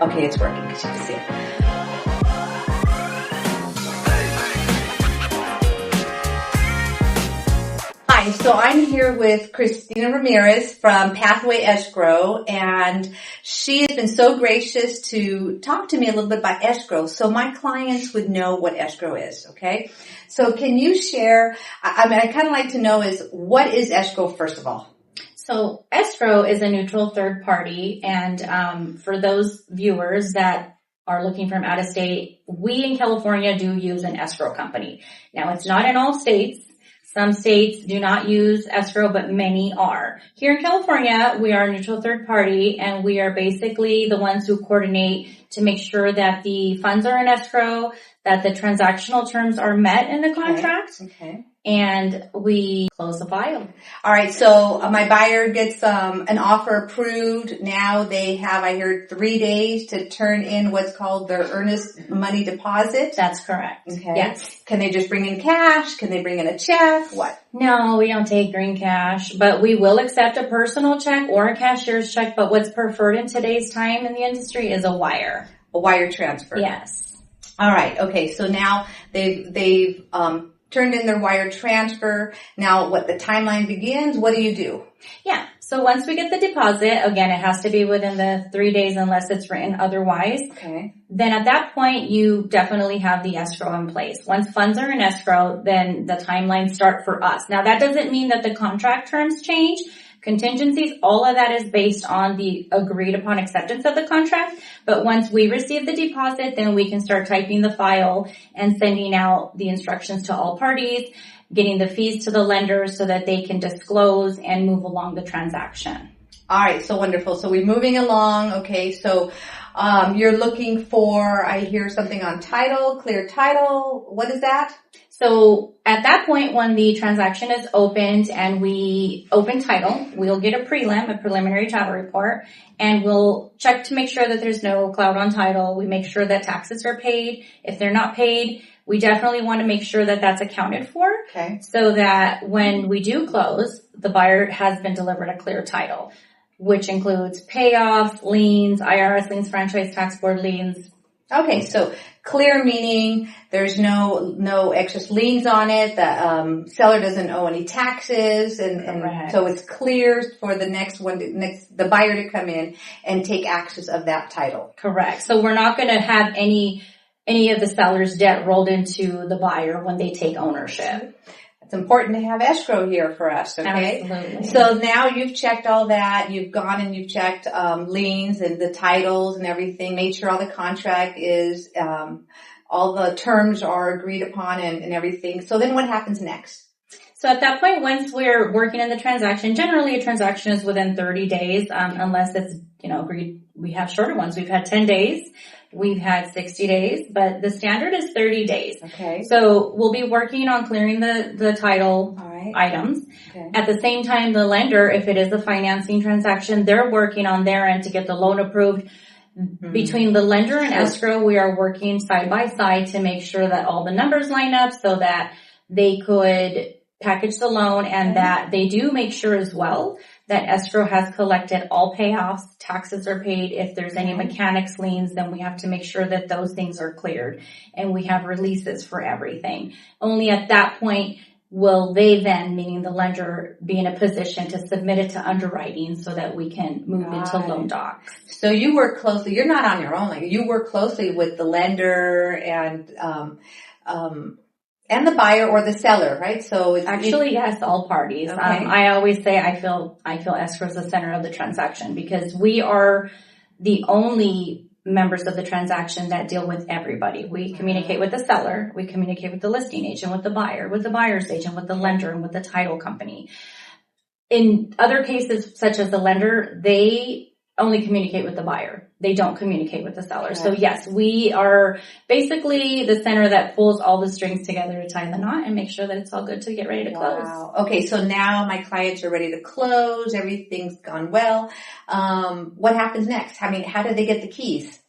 Okay, it's working because you can see it. Hi, so I'm here with Christina Ramirez from Pathway Escrow, and she has been so gracious to talk to me a little bit about escrow so my clients would know what escrow is, okay? So can you share, I kind of like to know is, what is escrow first of all? So escrow is a neutral third party, and for those viewers that are looking from out of state, we in California do use an escrow company. Now, it's not in all states. Some states do not use escrow, but many are. Here in California, we are a neutral third party, and we are basically the ones who coordinate to make sure that the funds are in escrow, that the transactional terms are met in the contract. Okay. And we close the file. All right, so my buyer gets an offer approved. Now they have, I heard, 3 days to turn in what's called their earnest money deposit. That's correct. Okay. Yes. Can they just bring in cash? Can they bring in a check? What? No, we don't take green cash, but we will accept a personal check or a cashier's check. But what's preferred in today's time in the industry is a wire. A wire transfer. Yes. All right. Okay. So now they've turned in their wire transfer. Now what the timeline begins, what do you do? Yeah. So once we get the deposit, again, it has to be within the 3 days unless it's written otherwise. Okay. Then at that point, you definitely have the escrow in place. Once funds are in escrow, then the timelines start for us. Now that doesn't mean that the contract terms change. Contingencies, all of that is based on the agreed upon acceptance of the contract. But once we receive the deposit, then we can start typing the file and sending out the instructions to all parties, getting the fees to the lenders so that they can disclose and move along the transaction. All right, so wonderful. So we're moving along. Okay, so you're looking for, I hear something on title, clear title. What is that? So at that point, when the transaction is opened and we open title, we'll get a prelim, a preliminary title report, and we'll check to make sure that there's no cloud on title. We make sure that taxes are paid. If they're not paid, we definitely want to make sure that that's accounted for. Okay. So that when we do close, the buyer has been delivered a clear title, which includes payoffs, liens, IRS liens, franchise tax board liens. Okay, so clear meaning there's no excess liens on it. The seller doesn't owe any taxes, and so it's clear for the the buyer to come in and take access of that title. Correct. So we're not going to have any of the seller's debt rolled into the buyer when they take ownership. It's important to have escrow here for us, okay? Absolutely. So now you've checked all that. You've gone and you've checked liens and the titles and everything, made sure all the contract is, all the terms are agreed upon and everything. So then what happens next? So at that point, once we're working in the transaction, generally a transaction is within 30 days, unless it's, agreed. We have shorter ones. We've had 10 days. We've had 60 days, but the standard is 30 days. Okay. So we'll be working on clearing the title items. Okay. At the same time, the lender, if it is a financing transaction, they're working on their end to get the loan approved. Mm-hmm. Between the lender and escrow, we are working side by side to make sure that all the numbers line up so that they could package the loan, and that they do make sure as well that escrow has collected all payoffs, taxes are paid. If there's any mechanics liens, then we have to make sure that those things are cleared, and we have releases for everything. Only at that point will they then, meaning the lender, be in a position to submit it to underwriting so that we can move into loan docs. So you work closely. You're not on your own. Like, you work closely with the lender and the buyer or the seller, right? So it's actually, yes, all parties. Okay. I always say I feel escrow is the center of the transaction because we are the only members of the transaction that deal with everybody. We communicate with the seller, we communicate with the listing agent, with the buyer, with the buyer's agent, with the lender, and with the title company. In other cases, such as the lender, they only communicate with the buyer. They don't communicate with the seller. Okay. So yes, we are basically the center that pulls all the strings together to tie the knot and make sure that it's all good to get ready to close. Okay, so now my clients are ready to close. Everything's gone well. What happens next? I mean, how do they get the keys?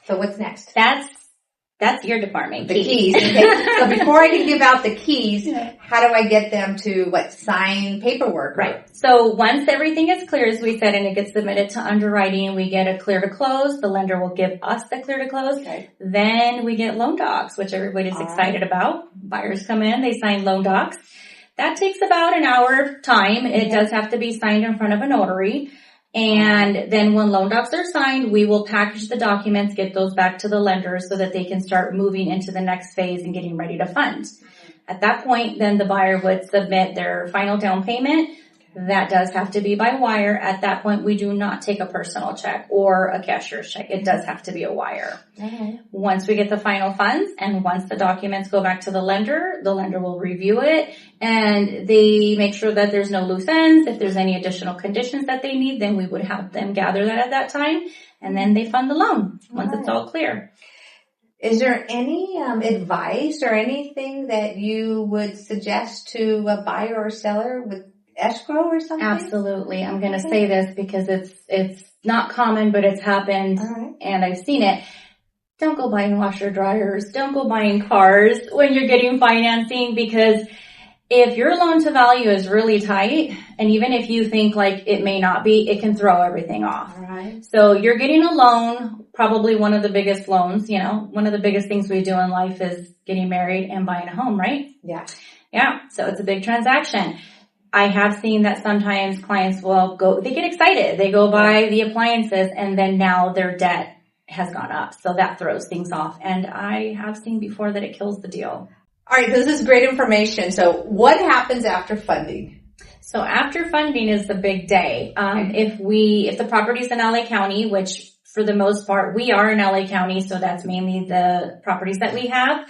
So what's next? That's That's your department. The keys. Okay. So before I can give out the keys, how do I get them to sign paperwork? Right. So once everything is clear, as we said, and it gets submitted to underwriting, we get a clear to close. The lender will give us the clear to close. Okay. Then we get loan docs, which everybody's excited about. Buyers come in, they sign loan docs. That takes about an hour of time. It does have to be signed in front of a notary. And then when loan docs are signed, we will package the documents, get those back to the lender so that they can start moving into the next phase and getting ready to fund. At that point, then the buyer would submit their final down payment. That does have to be by wire. At that point, we do not take a personal check or a cashier's check. It does have to be a wire. Once we get the final funds and once the documents go back to the lender will review it and they make sure that there's no loose ends. If there's any additional conditions that they need, then we would help them gather that at that time. And then they fund the loan once it's all clear. Is there any advice or anything that you would suggest to a buyer or seller with escrow or something? Absolutely. I'm going to say this because it's not common, but it's happened and I've seen it. Don't go buying washer dryers. Don't go buying cars when you're getting financing, because if your loan to value is really tight, and even if you think like it may not be, it can throw everything off. So you're getting a loan, probably one of the biggest loans, one of the biggest things we do in life is getting married and buying a home, right? Yeah. So it's a big transaction. I have seen that sometimes clients will they get excited. They go buy the appliances and then now their debt has gone up. So that throws things off. And I have seen before that it kills the deal. All right. This is great information. So what happens after funding? So after funding is the big day. If the property's in LA County, which for the most part we are in LA County, so that's mainly the properties that we have.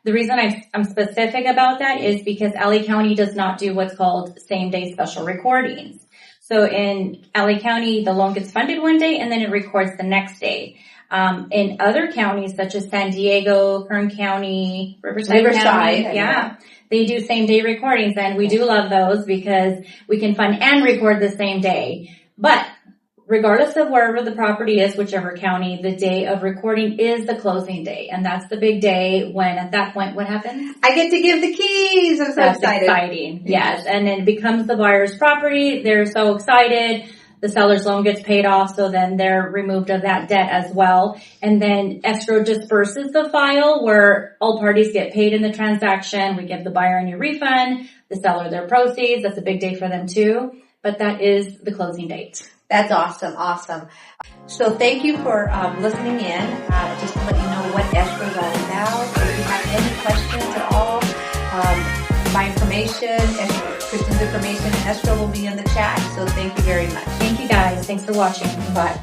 The reason I'm specific about that is because LA County does not do what's called same-day special recordings. So in LA County, the loan gets funded one day and then it records the next day. In other counties such as San Diego, Kern County, Riverside County, they do same-day recordings, and we do love those because we can fund and record the same day. But regardless of wherever the property is, whichever county, the day of recording is the closing day. And that's the big day when at that point, what happens? I get to give the keys. I'm so that's excited. Exciting. Yes. And then it becomes the buyer's property. They're so excited. The seller's loan gets paid off. So then they're removed of that debt as well. And then escrow disperses the file where all parties get paid in the transaction. We give the buyer a new refund, the seller their proceeds. That's a big day for them too. But that is the closing date. That's awesome. Awesome. So thank you for listening in. Just to let you know what escrow is all about. If you have any questions at all, my information, Christina's information, and escrow will be in the chat. So thank you very much. Thank you guys. Thanks for watching. Bye.